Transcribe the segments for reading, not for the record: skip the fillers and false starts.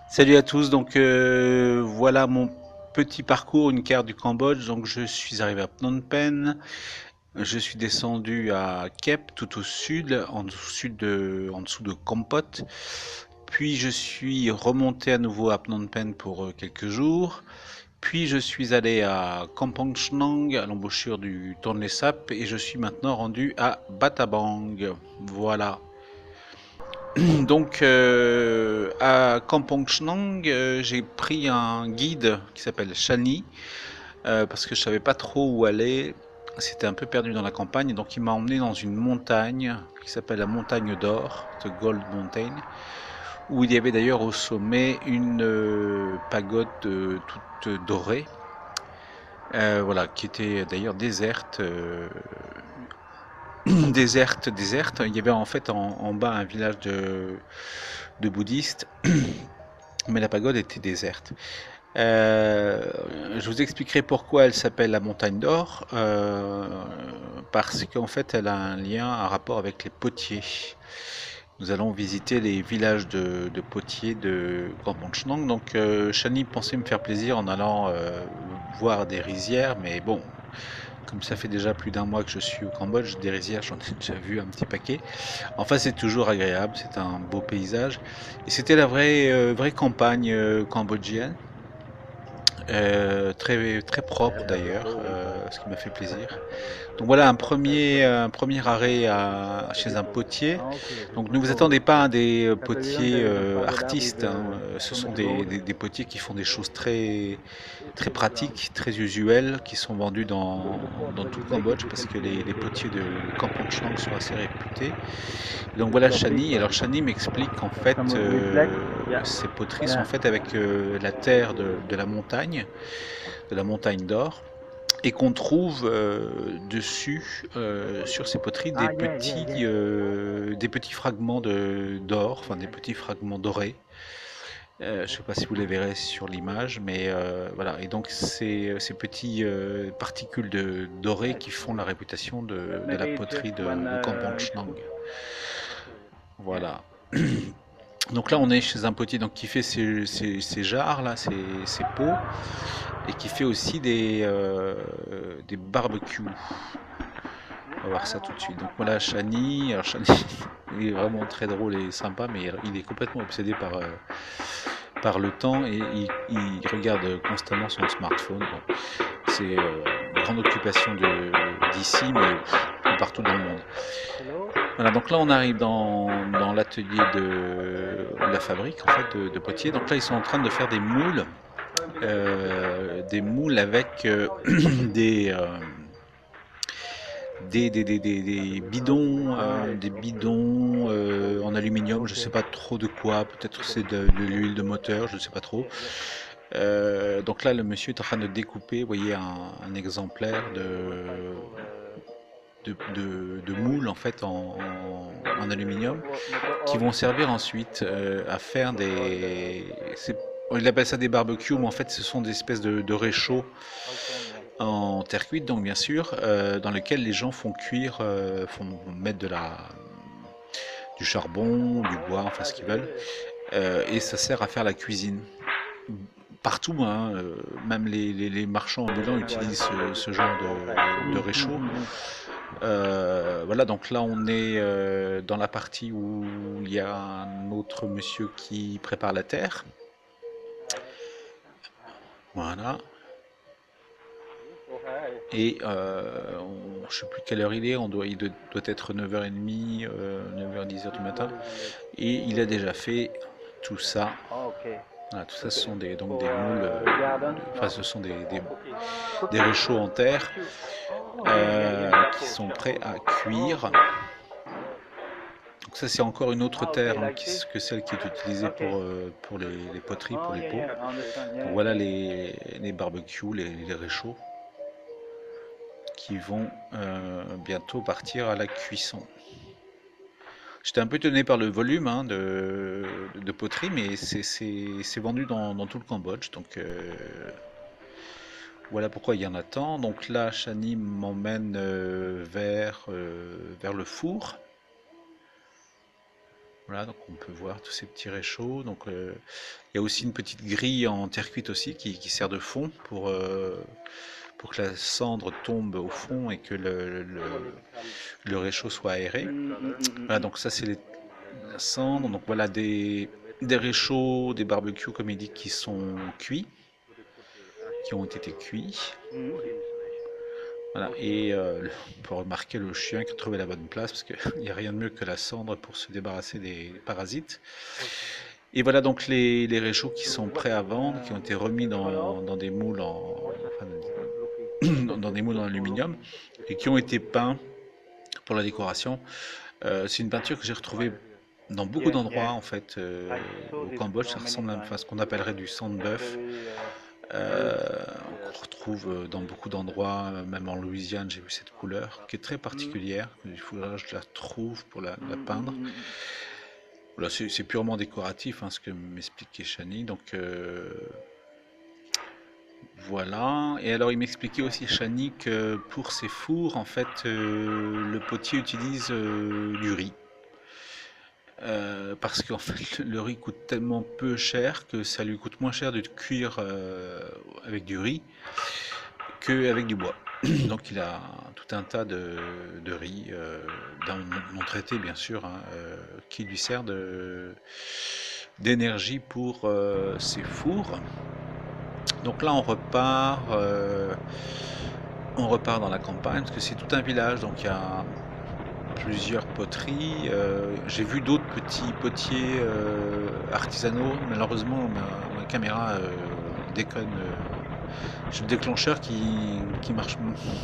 Salut à tous, voilà mon petit parcours, une carte du Cambodge. Donc je suis arrivé à Phnom Penh, je suis descendu à Kep tout au sud, en dessous de Kampot. Puis je suis remonté à nouveau à Phnom Penh pour quelques jours. Puis je suis allé à Kampong Chnang, à l'embouchure du Tonle Sap, et je suis maintenant rendu à Batabang. Voilà. À Kampong Chnang, j'ai pris un guide qui s'appelle Shani parce que je savais pas trop où aller. C'était un peu perdu dans la campagne, donc il m'a emmené dans une montagne qui s'appelle la montagne d'or, The Gold Mountain, où il y avait d'ailleurs au sommet une pagode toute dorée, voilà, qui était d'ailleurs déserte, déserte. Il y avait en fait en bas un village de bouddhistes, mais la pagode était déserte. Je vous expliquerai pourquoi elle s'appelle la montagne d'or, parce qu'en fait elle a un lien, un rapport avec les potiers. Nous allons visiter les villages de potiers de Kampong. Shani pensait me faire plaisir en allant voir des rizières, mais bon, comme ça fait déjà plus d'un mois que je suis au Cambodge, des rizières j'en ai déjà vu un petit paquet. Enfin c'est toujours agréable, c'est un beau paysage. Et c'était la vraie campagne cambodgienne. Très propre d'ailleurs, ce qui m'a fait plaisir. Donc voilà un premier arrêt chez un potier. Donc ne vous attendez pas à des potiers artistes, hein. Ce sont des potiers qui font des choses très pratiques, très usuelles, qui sont vendus dans tout le Cambodge parce que les potiers de Kampong Chhnang sont assez réputés. Donc voilà Shani. Alors Shani m'explique qu'en fait ces poteries sont faites avec la terre de la montagne d'or, et qu'on trouve dessus, sur ces poteries, des petits fragments d'or, enfin des petits fragments dorés. Je ne sais pas si vous les verrez sur l'image, mais voilà. Et donc ces petits particules dorées qui font la réputation de la poterie de Kampong Chnang. Voilà. Donc là, on est chez un potier donc, qui fait ces jarres, là, ces pots, et qui fait aussi des barbecues. On va voir ça tout de suite. Donc voilà, Shani. Alors Shani, il est vraiment très drôle et sympa, mais il est complètement obsédé par le temps et il regarde constamment son smartphone. Bon, c'est une grande occupation d'ici, mais partout dans le monde. Voilà, donc là on arrive dans l'atelier de la fabrique en fait de potiers. Donc là ils sont en train de faire des moules avec des, euh, des bidons en aluminium. Je sais pas trop de quoi. Peut-être c'est de l'huile de moteur, je ne sais pas trop. Donc là le monsieur est en train de découper, vous voyez un exemplaire de moules en fait en aluminium qui vont servir ensuite à faire il appelle ça des barbecues, mais en fait ce sont des espèces de réchauds en terre cuite, donc bien sûr, dans lequel les gens font cuire, font mettre du charbon, du bois, enfin ce qu'ils veulent, et ça sert à faire la cuisine. Partout, hein, même les marchands ambulants utilisent ce genre de réchaud. Voilà, donc là on est dans la partie où il y a un autre monsieur qui prépare la terre. Voilà. Et je sais plus quelle heure il est, il doit être 9h30, 9h, 10h du matin. Et il a déjà fait tout ça. Voilà, tout ça, ce sont donc des moules, enfin, ce sont des réchauds en terre qui sont prêts à cuire. Donc ça, c'est encore une autre terre hein, que celle qui est utilisée pour les poteries, pour les pots. Donc voilà les barbecues, les réchauds qui vont bientôt partir à la cuisson. J'étais un peu étonné par le volume hein, de poterie, mais c'est vendu dans tout le Cambodge. Donc voilà pourquoi il y en a tant. Donc là, Shani m'emmène vers le four. Voilà, donc on peut voir tous ces petits réchauds. Donc il y a aussi une petite grille en terre cuite aussi qui sert de fond pour que la cendre tombe au fond et que le réchaud soit aéré. Voilà, donc ça c'est la cendre. Donc voilà des réchauds, des barbecues comme il dit qui sont cuits, qui ont été cuits. Voilà, et on peut remarquer le chien qui a trouvé la bonne place parce qu'il n'y a rien de mieux que la cendre pour se débarrasser des parasites. Et voilà donc les réchauds qui sont prêts à vendre, qui ont été remis dans des moules enfin, dans des moules en aluminium et qui ont été peints pour la décoration. C'est une peinture que j'ai retrouvée dans beaucoup d'endroits en fait au Cambodge. Ça ressemble à ce qu'on appellerait du sang de bœuf. On retrouve dans beaucoup d'endroits, même en Louisiane, j'ai vu cette couleur qui est très particulière. Il faudra que je la trouve pour la peindre. Voilà, c'est purement décoratif, hein, ce que m'expliquait Chani. Donc voilà. Et alors il m'expliquait aussi Chani que pour ses fours, en fait, le potier utilise du riz. Parce qu'en fait, le riz coûte tellement peu cher que ça lui coûte moins cher de cuire avec du riz qu'avec du bois. Donc il a tout un tas de riz, non traité bien sûr, hein, qui lui sert d'énergie pour ses fours. Donc là on repart dans la campagne parce que c'est tout un village, donc il y a plusieurs poteries. J'ai vu d'autres petits potiers artisanaux. Malheureusement, ma caméra déconne. J'ai le déclencheur qui marche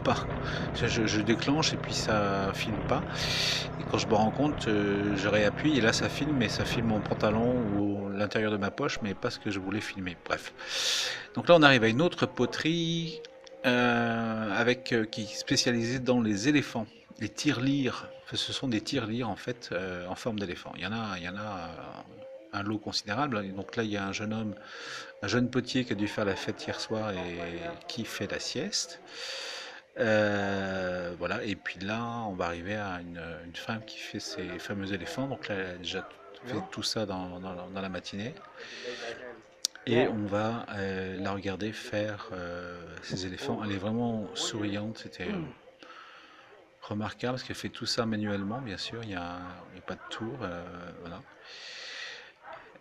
pas. Je déclenche et puis ça filme pas. Et quand je me rends compte, je réappuie et là ça filme, mais ça filme mon pantalon ou l'intérieur de ma poche, mais pas ce que je voulais filmer. Bref. Donc là on arrive à une autre poterie qui est spécialisée dans les éléphants, les tirelires. Ce sont des tirelires en fait en forme d'éléphant. Il y en a un lot considérable. Donc là il y a un jeune potier qui a dû faire la fête hier soir et qui fait la sieste. Voilà, et puis là, on va arriver à une femme qui fait ses fameux éléphants. Donc là, elle a déjà fait tout ça dans la matinée. Et on va la regarder faire ces éléphants. Elle est vraiment souriante. C'était remarquable parce qu'elle fait tout ça manuellement, bien sûr. Il n'y a pas de tour. Voilà.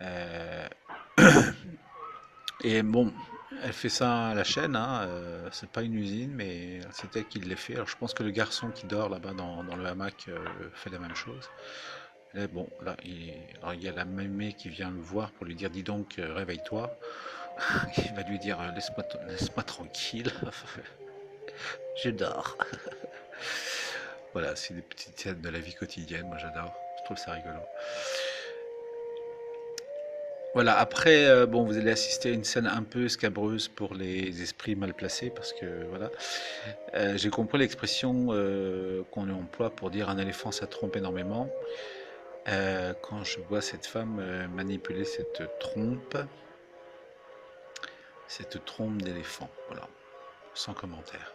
Euh, Et bon, elle fait ça à la chaîne, hein, c'est pas une usine, mais c'est elle qui le fait. Alors je pense que le garçon qui dort là-bas dans le hamac fait la même chose. Là, bon, là, alors, il y a la mémé qui vient le voir pour lui dire, dis donc, réveille-toi. Il va lui dire, laisse-moi tranquille, je dors. Voilà, c'est des petites scènes de la vie quotidienne, moi j'adore, je trouve ça rigolo. Voilà, après, bon, vous allez assister à une scène un peu scabreuse pour les esprits mal placés, parce que voilà, j'ai compris l'expression qu'on emploie pour dire un éléphant ça trompe énormément. Quand je vois cette femme manipuler cette trompe d'éléphant, voilà, sans commentaire.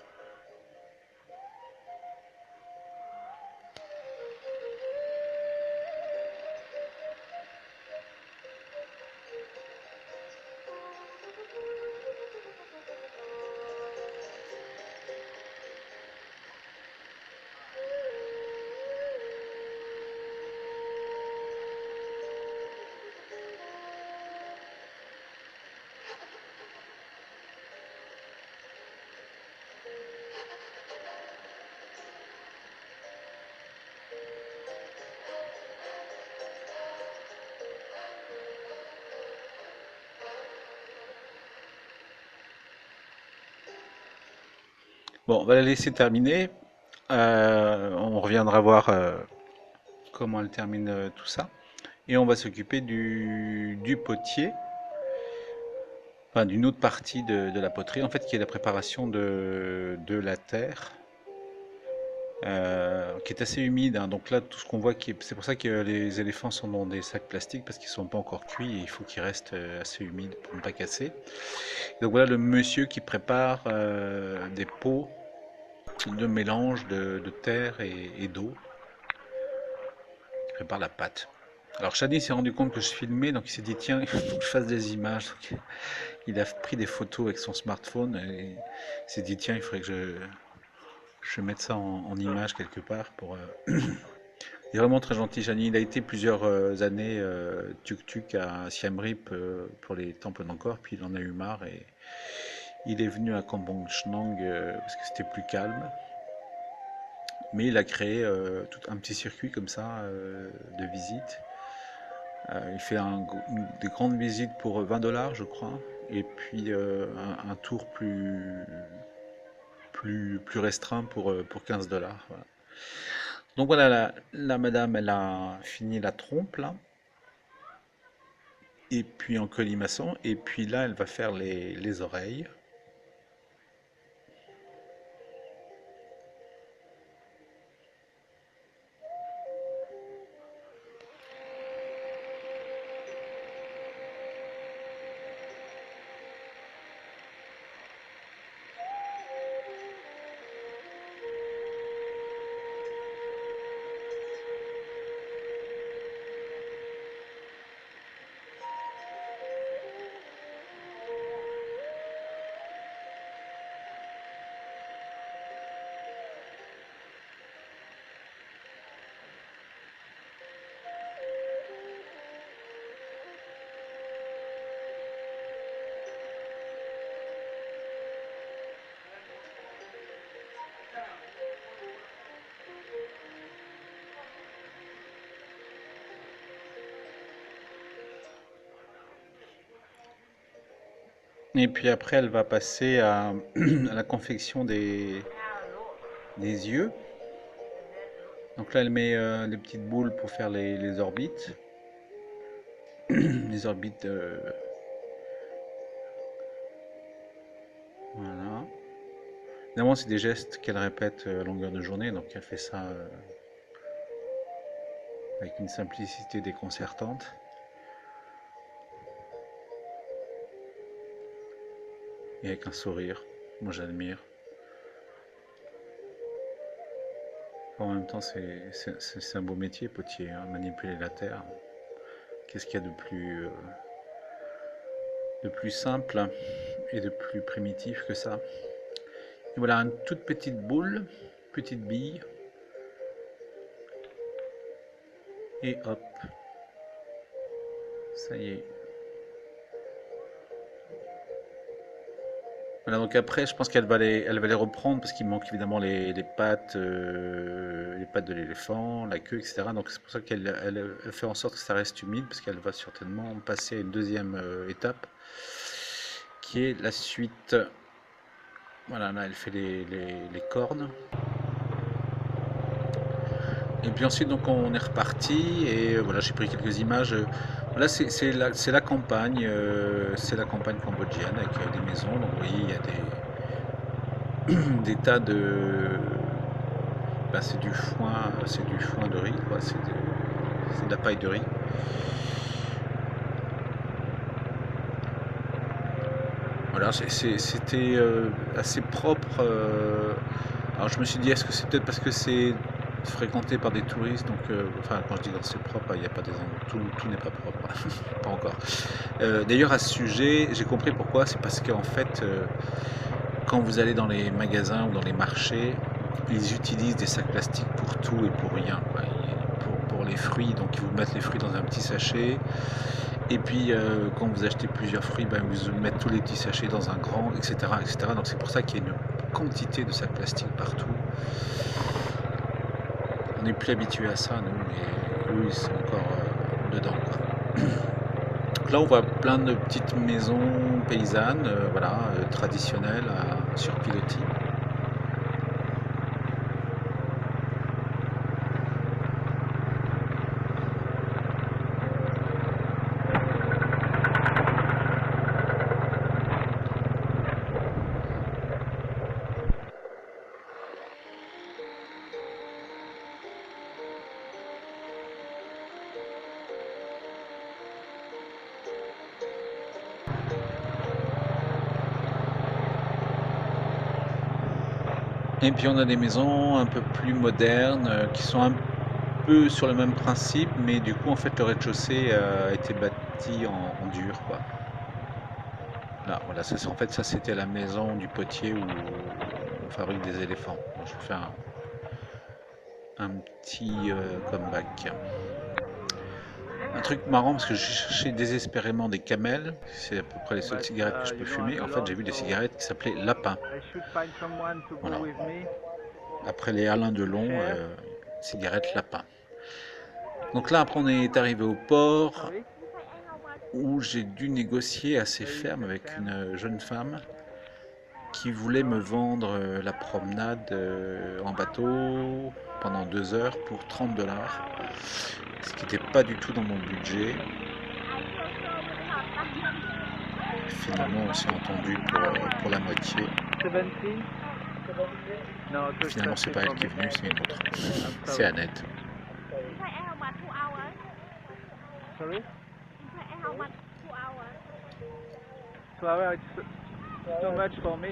Bon, on va la laisser terminer. On reviendra voir comment elle termine tout ça. Et on va s'occuper du potier, enfin d'une autre partie de la poterie, en fait, qui est la préparation de la terre, qui est assez humide, hein. Donc là, tout ce qu'on voit, c'est pour ça que les éléphants sont dans des sacs plastiques, parce qu'ils ne sont pas encore cuits et il faut qu'ils restent assez humides pour ne pas casser. Donc voilà le monsieur qui prépare des pots de mélange de terre et d'eau, qui prépare la pâte. Alors Shadi s'est rendu compte que je filmais, donc il s'est dit tiens, il faut que je fasse des images. Donc, il a pris des photos avec son smartphone et il s'est dit tiens, il faudrait que je mette ça en image quelque part pour. Il est vraiment très gentil, Shadi. Il a été plusieurs années tuk-tuk à Siem Reap pour les temples d'Angkor, puis il en a eu marre et il est venu à Kampong Chnang parce que c'était plus calme. Mais il a créé tout un petit circuit comme ça de visite. Il fait des grandes visites pour 20 $, je crois, et puis un tour plus restreint pour 15 $. Voilà. Donc voilà, la madame, elle a fini la trompe là, et puis en colimaçon, et puis là, elle va faire les oreilles. Et puis après, elle va passer à la confection des yeux. Donc là, elle met des petites boules pour faire les orbites. Les orbites, voilà. Évidemment, c'est des gestes qu'elle répète à longueur de journée, donc elle fait ça avec une simplicité déconcertante. Et avec un sourire. Moi, j'admire. En même temps, c'est un beau métier, potier, hein, manipuler la terre. Qu'est-ce qu'il y a de plus simple et de plus primitif que ça? Et voilà, une toute petite boule, petite bille, et hop, ça y est. Voilà, donc après, je pense elle va les reprendre parce qu'il manque évidemment les pattes de l'éléphant, la queue, etc. Donc c'est pour ça elle fait en sorte que ça reste humide parce qu'elle va certainement passer à une deuxième étape qui est la suite. Voilà, là elle fait les cornes. Et puis ensuite, donc on est reparti et voilà, j'ai pris quelques images. Voilà, c'est c'est la campagne cambodgienne avec des maisons. Donc vous voyez, il y a des tas de, bah, c'est du foin de riz, quoi. C'est de la paille de riz. Voilà, c'était assez propre. Alors je me suis dit, est-ce que c'est peut-être parce que c'est fréquenté par des touristes, donc enfin quand je dis que c'est propre, il n'y a pas des endroits, tout n'est pas propre, pas encore. D'ailleurs à ce sujet, j'ai compris pourquoi, c'est parce qu'en fait, quand vous allez dans les magasins ou dans les marchés, ils utilisent des sacs plastiques pour tout et pour rien, quoi. Pour les fruits, donc ils vous mettent les fruits dans un petit sachet. Et puis quand vous achetez plusieurs fruits, ben, vous mettez tous les petits sachets dans un grand, etc., etc. Donc c'est pour ça qu'il y a une quantité de sacs plastiques partout. On n'est plus habitué à ça, nous, et eux, ils sont encore dedans, quoi. Donc là, on voit plein de petites maisons paysannes, voilà, traditionnelles, sur pilotis. Et puis on a des maisons un peu plus modernes qui sont un peu sur le même principe, mais du coup, en fait, le rez-de-chaussée a été bâti en dur, quoi. Là, voilà, en fait, ça c'était la maison du potier où on fabrique des éléphants. Bon, je vais faire un petit comeback. Un truc marrant parce que je cherchais désespérément des camels, c'est à peu près les seules cigarettes que je peux fumer. En fait, j'ai vu des cigarettes qui s'appelaient Lapin. Voilà. Après les Alain Delon, cigarette Lapin. Donc là, après, on est arrivé au port où j'ai dû négocier assez ferme avec une jeune femme qui voulait me vendre la promenade en bateau pendant 2 heures pour 30 $, ce qui n'était pas du tout dans mon budget. Finalement, on s'est entendu pour la moitié. Finalement, c'est pas elle qui est venue, c'est une autre. C'est Annette. Sorry? 2 hours, it's too much for me.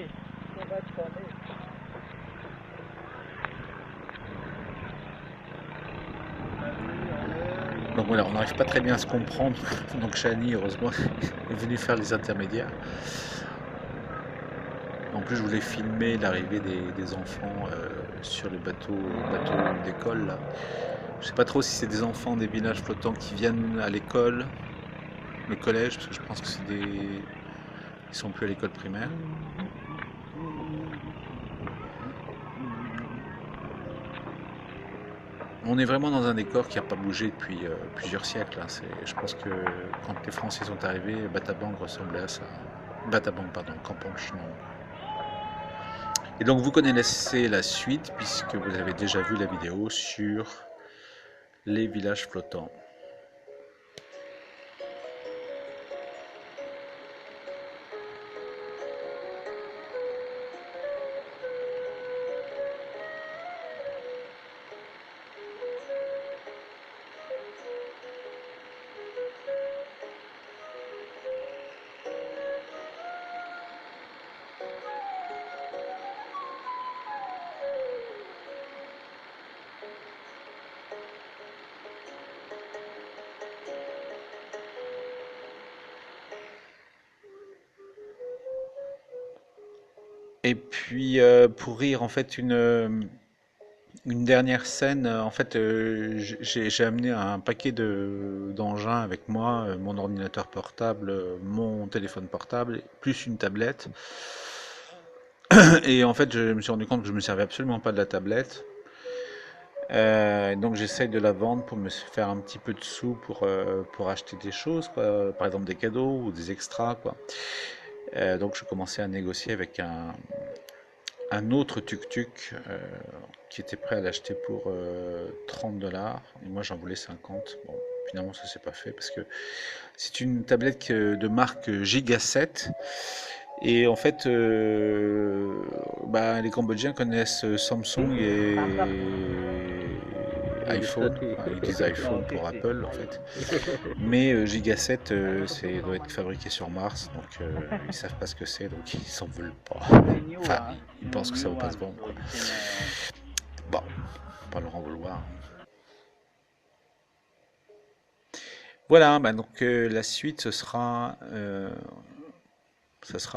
Donc voilà, on n'arrive pas très bien à se comprendre. Donc Chani, heureusement, est venu faire les intermédiaires. En plus, je voulais filmer l'arrivée des enfants sur le bateau d'école. Là. Je sais pas trop si c'est des enfants des villages flottants qui viennent à l'école, le collège, parce que je pense que c'est des... Ils sont plus à l'école primaire. On est vraiment dans un décor qui n'a pas bougé depuis plusieurs siècles. Hein. Je pense que quand les Français sont arrivés, Batabang ressemblait à ça. Batabang, pardon, Campanche, non. Et donc vous connaissez la suite puisque vous avez déjà vu la vidéo sur les villages flottants. Et puis pour rire, en fait, une dernière scène, en fait, j'ai amené un paquet d'engins avec moi, mon ordinateur portable, mon téléphone portable, plus une tablette. Et en fait, je me suis rendu compte que je me servais absolument pas de la tablette. Donc j'essaye de la vendre pour me faire un petit peu de sous pour acheter des choses, quoi. Par exemple des cadeaux ou des extras, quoi. Donc je commençais à négocier avec un autre tuk-tuk qui était prêt à l'acheter pour 30 $. Et moi j'en voulais 50. Bon, finalement ça s'est pas fait parce que c'est une tablette de marque Giga 7. Et en fait, les Cambodgiens connaissent Samsung et iPhone. Enfin, ils disent iPhone pour Apple en fait. Mais Giga 7, doit être fabriqué sur Mars, donc ils savent pas ce que c'est, donc ils s'en veulent pas. Enfin, ils pensent que ça va pas se vendre. Quoi. Bon, pas leur en vouloir. Voilà, donc la suite, ce sera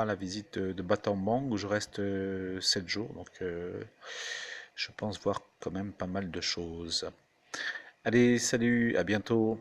la visite de Battambang où je reste 7 jours. Donc je pense voir quand même pas mal de choses. Allez, salut, à bientôt.